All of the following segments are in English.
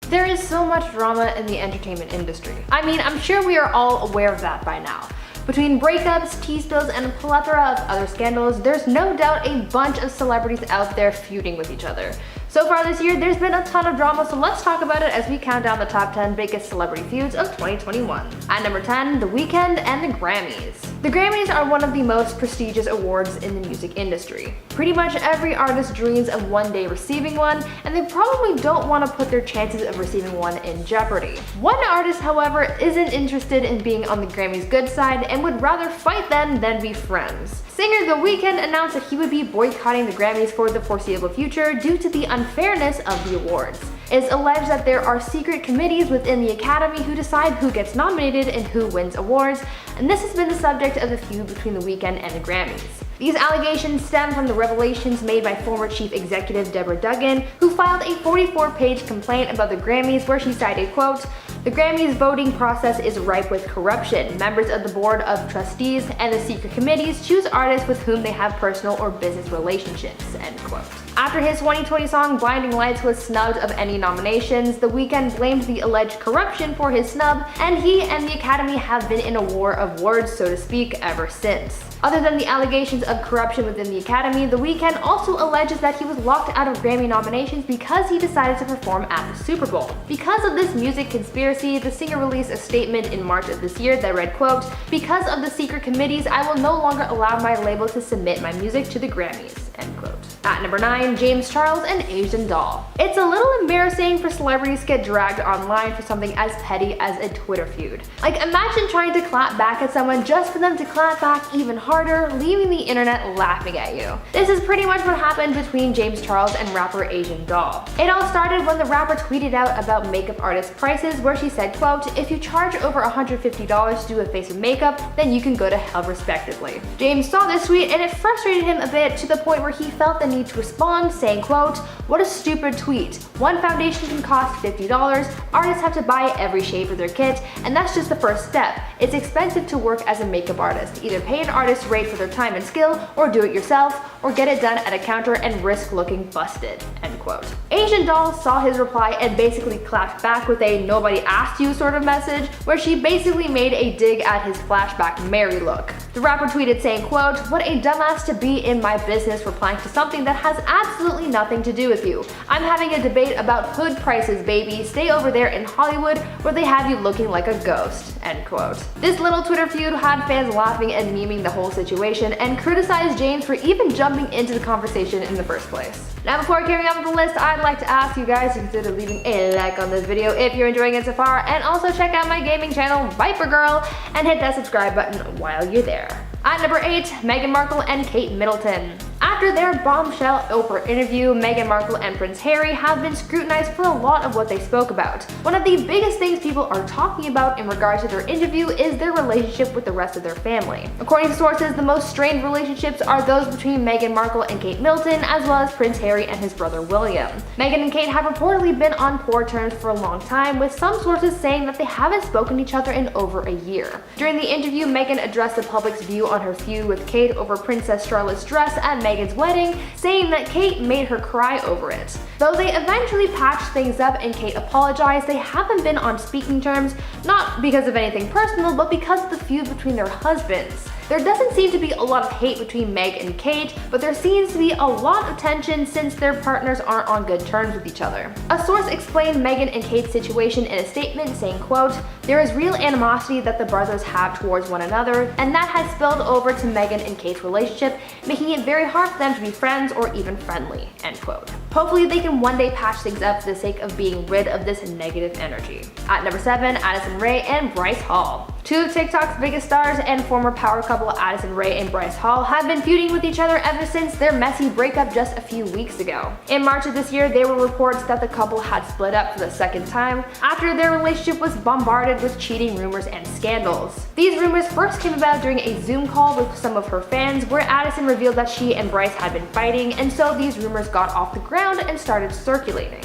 There is so much drama in the entertainment industry. I mean, I'm sure we are all aware of that by now. Between breakups, tea spills, and a plethora of other scandals, there's no doubt a bunch of celebrities out there feuding with each other. So far this year, there's been a ton of drama, so let's talk about it as we count down the top 10 biggest celebrity feuds of 2021. At number 10, The Weeknd and the Grammys. The Grammys are one of the most prestigious awards in the music industry. Pretty much every artist dreams of one day receiving one, and they probably don't want to put their chances of receiving one in jeopardy. One artist, however, isn't interested in being on the Grammys' good side and would rather fight them than be friends. Singer The Weeknd announced that he would be boycotting the Grammys for the foreseeable future due to the unfairness of the awards. It's alleged that there are secret committees within the Academy who decide who gets nominated and who wins awards, and this has been the subject of the feud between The Weeknd and the Grammys. These allegations stem from the revelations made by former chief executive Deborah Duggan, who filed a 44-page complaint about the Grammys where she cited, quote, "The Grammys voting process is ripe with corruption. Members of the board of trustees and the secret committees choose artists with whom they have personal or business relationships," end quote. After his 2020 song Blinding Lights was snubbed of any nominations, The Weeknd blamed the alleged corruption for his snub, and he and the Academy have been in a war of words, so to speak, ever since. Other than the allegations of corruption within the Academy, The Weeknd also alleges that he was locked out of Grammy nominations because he decided to perform at the Super Bowl. Because of this music conspiracy, the singer released a statement in March of this year that read, quote, "Because of the secret committees, I will no longer allow my label to submit my music to the Grammys," end quote. At number 9, James Charles and Asian Doll. It's a little embarrassing for celebrities to get dragged online for something as petty as a Twitter feud. Like, imagine trying to clap back at someone just for them to clap back even harder, leaving the internet laughing at you. This is pretty much what happened between James Charles and rapper Asian Doll. It all started when the rapper tweeted out about makeup artist prices, where she said, quote, "If you charge over $150 to do a face of makeup, then you can go to hell respectively." James saw this tweet and it frustrated him a bit, to the point where he felt the need to respond, saying, quote, "What a stupid tweet. One foundation can cost $50, artists have to buy every shade for their kit, and that's just the first step. It's expensive to work as a makeup artist. Either pay an artist rate for their time and skill, or do it yourself, or get it done at a counter and risk looking busted," end quote. Asian Doll saw his reply and basically clapped back with a "nobody asked you" sort of message, where she basically made a dig at his flashback Mary look. The rapper tweeted saying, quote, "What a dumbass to be in my business replying to something that has absolutely nothing to do with you. I'm having a debate about hood prices, baby. Stay over there in Hollywood where they have you looking like a ghost," end quote. This little Twitter feud had fans laughing and memeing the whole situation, and criticized James for even jumping into the conversation in the first place. Now, before carrying on with the list, I'd like to ask you guys to consider leaving a like on this video if you're enjoying it so far, and also check out my gaming channel, Viper Girl, and hit that subscribe button while you're there. At number 8, Meghan Markle and Kate Middleton. After their bombshell Oprah interview, Meghan Markle and Prince Harry have been scrutinized for a lot of what they spoke about. One of the biggest things people are talking about in regards to their interview is their relationship with the rest of their family. According to sources, the most strained relationships are those between Meghan Markle and Kate Middleton, as well as Prince Harry and his brother William. Meghan and Kate have reportedly been on poor terms for a long time, with some sources saying that they haven't spoken to each other in over a year. During the interview, Meghan addressed the public's view on her feud with Kate over Princess Charlotte's dress at Meghan's wedding, saying that Kate made her cry over it. Though they eventually patched things up and Kate apologized, they haven't been on speaking terms, not because of anything personal, but because of the feud between their husbands. There doesn't seem to be a lot of hate between Meg and Kate, but there seems to be a lot of tension since their partners aren't on good terms with each other. A source explained Meghan and Kate's situation in a statement, saying, quote, "There is real animosity that the brothers have towards one another, and that has spilled over to Meghan and Kate's relationship, making it very hard for them to be friends or even friendly," end quote. Hopefully they can one day patch things up for the sake of being rid of this negative energy. At number 7, Addison Rae and Bryce Hall. Two of TikTok's biggest stars and former power couple Addison Rae and Bryce Hall have been feuding with each other ever since their messy breakup just a few weeks ago. In March of this year, there were reports that the couple had split up for the second time after their relationship was bombarded with cheating rumors and scandals. These rumors first came about during a Zoom call with some of her fans, where Addison revealed that she and Bryce had been fighting, and so these rumors got off the ground and started circulating.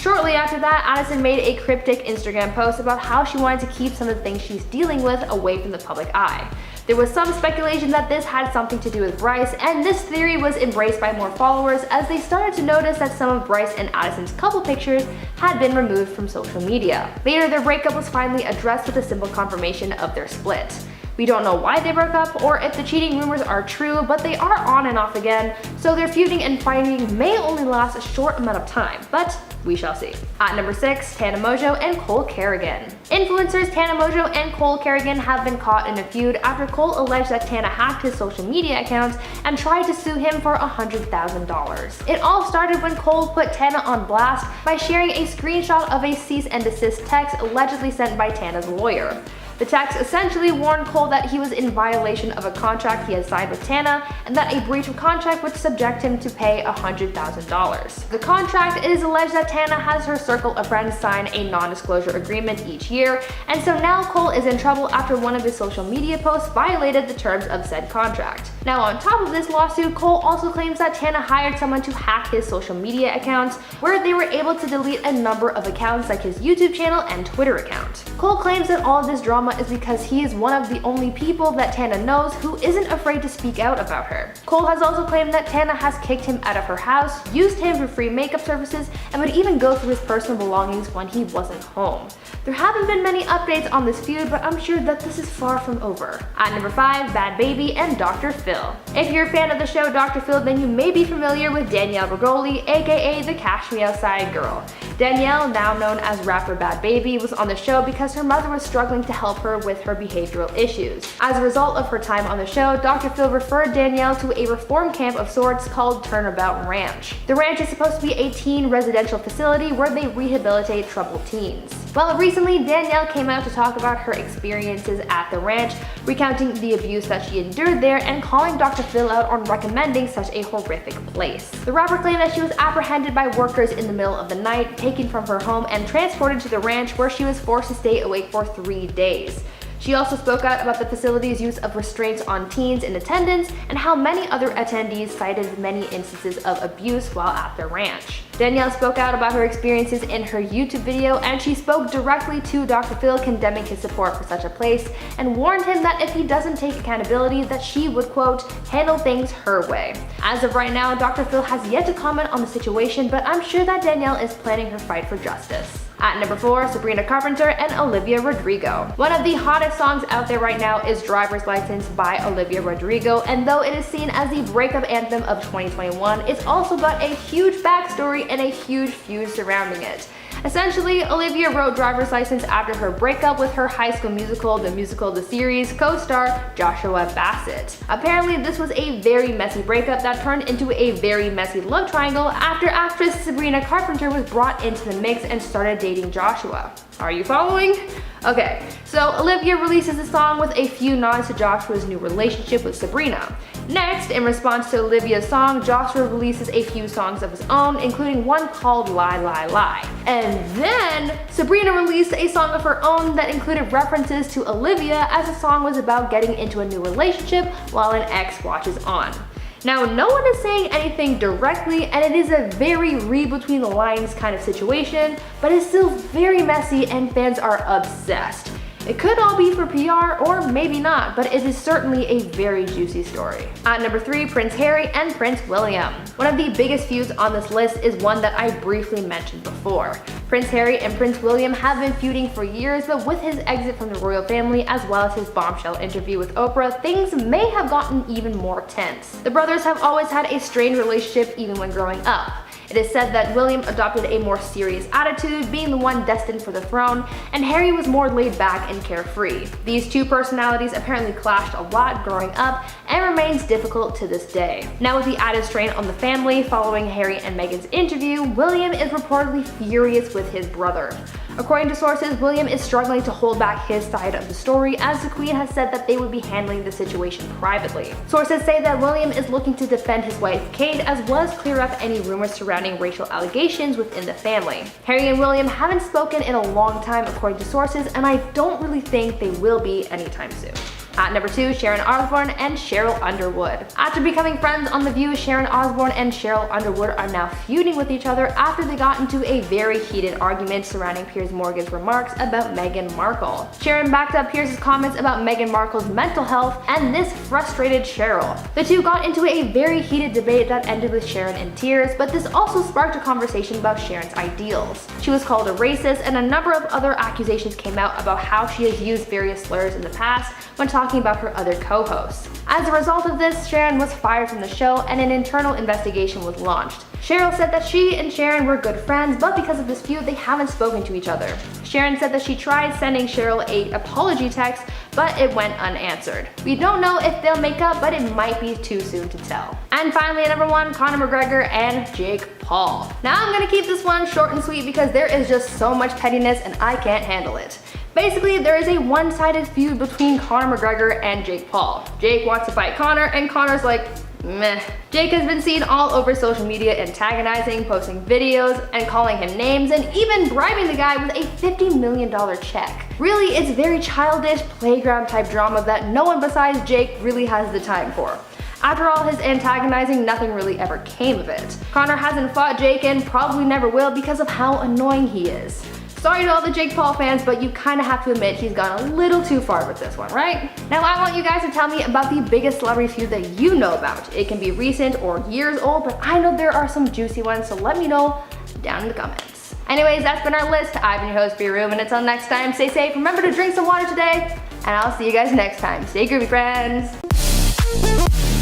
Shortly after that, Addison made a cryptic Instagram post about how she wanted to keep some of the things she's dealing with away from the public eye. There was some speculation that this had something to do with Bryce, and this theory was embraced by more followers as they started to notice that some of Bryce and Addison's couple pictures had been removed from social media. Later, their breakup was finally addressed with a simple confirmation of their split. We don't know why they broke up or if the cheating rumors are true, but they are on and off again, so their feuding and fighting may only last a short amount of time, but we shall see. At number 6, Tana Mongeau and Cole Kerrigan. Influencers Tana Mongeau and Cole Kerrigan have been caught in a feud after Cole alleged that Tana hacked his social media accounts and tried to sue him for $100,000. It all started when Cole put Tana on blast by sharing a screenshot of a cease and desist text allegedly sent by Tana's lawyer. The text essentially warned Cole that he was in violation of a contract he had signed with Tana and that a breach of contract would subject him to pay $100,000. The contract, it is alleged that Tana has her circle of friends sign a non-disclosure agreement each year, and so now Cole is in trouble after one of his social media posts violated the terms of said contract. Now on top of this lawsuit, Cole also claims that Tana hired someone to hack his social media accounts, where they were able to delete a number of accounts like his YouTube channel and Twitter account. Cole claims that all of this drama is because he is one of the only people that Tana knows who isn't afraid to speak out about her. Cole has also claimed that Tana has kicked him out of her house, used him for free makeup services, and would even go through his personal belongings when he wasn't home. There haven't been many updates on this feud, but I'm sure that this is far from over. At number 5, Bad Baby and Dr. Phil. If you're a fan of the show Dr. Phil, then you may be familiar with Danielle Bregoli, aka the Cash Me Outside girl. Danielle, now known as rapper Bad Baby, was on the show because her mother was struggling to help her with her behavioral issues. As a result of her time on the show, Dr. Phil referred Danielle to a reform camp of sorts called Turnabout Ranch. The ranch is supposed to be a teen residential facility where they rehabilitate troubled teens. Well, recently Danielle came out to talk about her experiences at the ranch, recounting the abuse that she endured there and calling Dr. Phil out on recommending such a horrific place. The rapper claimed that she was apprehended by workers in the middle of the night, taken from her home and transported to the ranch where she was forced to stay awake for 3 days. She also spoke out about the facility's use of restraints on teens in attendance and how many other attendees cited many instances of abuse while at the ranch. Danielle spoke out about her experiences in her YouTube video, and she spoke directly to Dr. Phil, condemning his support for such a place and warned him that if he doesn't take accountability, that she would, quote, handle things her way. As of right now, Dr. Phil has yet to comment on the situation, but I'm sure that Danielle is planning her fight for justice. At number 4, Sabrina Carpenter and Olivia Rodrigo. One of the hottest songs out there right now is Driver's License by Olivia Rodrigo, and though it is seen as the breakup anthem of 2021, it's also got a huge backstory and a huge feud surrounding it. Essentially, Olivia wrote Driver's License after her breakup with her High School Musical, the series co-star Joshua Bassett. Apparently, this was a very messy breakup that turned into a very messy love triangle after actress Sabrina Carpenter was brought into the mix and started dating Joshua. Are you following? Okay, so Olivia releases a song with a few nods to Joshua's new relationship with Sabrina. Next, in response to Olivia's song, Joshua releases a few songs of his own, including one called Lie Lie Lie. And then, Sabrina released a song of her own that included references to Olivia, as the song was about getting into a new relationship while an ex watches on. Now, no one is saying anything directly, and it is a very read between the lines kind of situation, but it's still very messy and fans are obsessed. It could all be for PR, or maybe not, but it is certainly a very juicy story. At number 3, Prince Harry and Prince William. One of the biggest feuds on this list is one that I briefly mentioned before. Prince Harry and Prince William have been feuding for years, but with his exit from the royal family as well as his bombshell interview with Oprah, things may have gotten even more tense. The brothers have always had a strained relationship even when growing up. It is said that William adopted a more serious attitude, being the one destined for the throne, and Harry was more laid back and carefree. These two personalities apparently clashed a lot growing up and remains difficult to this day. Now, with the added strain on the family following Harry and Meghan's interview, William is reportedly furious with his brother. According to sources, William is struggling to hold back his side of the story, as the Queen has said that they would be handling the situation privately. Sources say that William is looking to defend his wife Kate, as well as clear up any rumors surrounding racial allegations within the family. Harry and William haven't spoken in a long time according to sources, and I don't really think they will be anytime soon. At number 2, Sharon Osbourne and Cheryl Underwood. After becoming friends on The View, Sharon Osbourne and Cheryl Underwood are now feuding with each other after they got into a very heated argument surrounding Piers Morgan's remarks about Meghan Markle. Sharon backed up Piers' comments about Meghan Markle's mental health, and this frustrated Cheryl. The two got into a very heated debate that ended with Sharon in tears, but this also sparked a conversation about Sharon's ideals. She was called a racist, and a number of other accusations came out about how she has used various slurs in the past when talking about her other co-hosts. As a result of this, Sharon was fired from the show and an internal investigation was launched. Cheryl said that she and Sharon were good friends, but because of this feud, they haven't spoken to each other. Sharon said that she tried sending Cheryl an apology text, but it went unanswered. We don't know if they'll make up, but it might be too soon to tell. And finally, at number 1, Conor McGregor and Jake Paul. Now I'm gonna keep this one short and sweet because there is just so much pettiness and I can't handle it. Basically, there is a one-sided feud between Conor McGregor and Jake Paul. Jake wants to fight Conor, and Conor's like, meh. Jake has been seen all over social media antagonizing, posting videos, and calling him names, and even bribing the guy with a $50 million check. Really, it's very childish, playground type drama that no one besides Jake really has the time for. After all his antagonizing, nothing really ever came of it. Conor hasn't fought Jake and probably never will because of how annoying he is. Sorry to all the Jake Paul fans, but you kind of have to admit he's gone a little too far with this one, right? Now I want you guys to tell me about the biggest celebrity feud that you know about. It can be recent or years old, but I know there are some juicy ones, so let me know down in the comments. Anyways, that's been our list. I've been your host, Free Room, and until next time, stay safe, remember to drink some water today, and I'll see you guys next time. Stay groovy, friends!